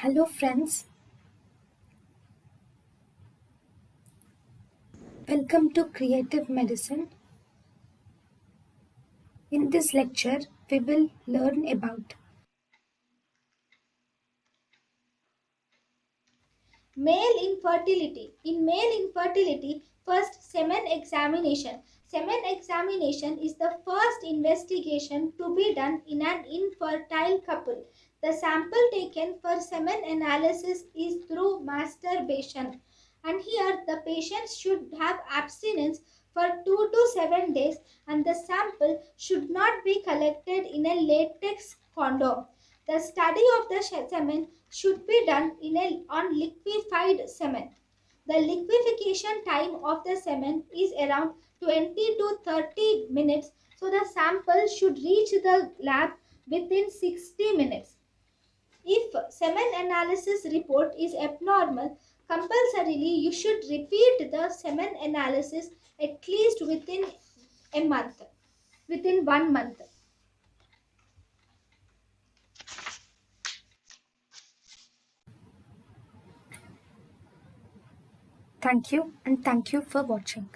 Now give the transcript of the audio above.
Hello, friends. Welcome to Creative Medicine. In this lecture, we will learn about Male infertility. In male infertility, first semen examination. Semen examination is the first investigation to be done in an infertile couple. The sample taken for semen analysis is through masturbation. And here the patient should have abstinence for 2 to 7 days and the sample should not be collected in a latex condom. The study of the semen should be done on liquefied semen. The liquefaction time of the semen is around 20 to 30 minutes, so the sample should reach the lab within 60 minutes. If semen analysis report is abnormal, compulsorily you should repeat the semen analysis at least within 1 month. thank you and thank you for watching.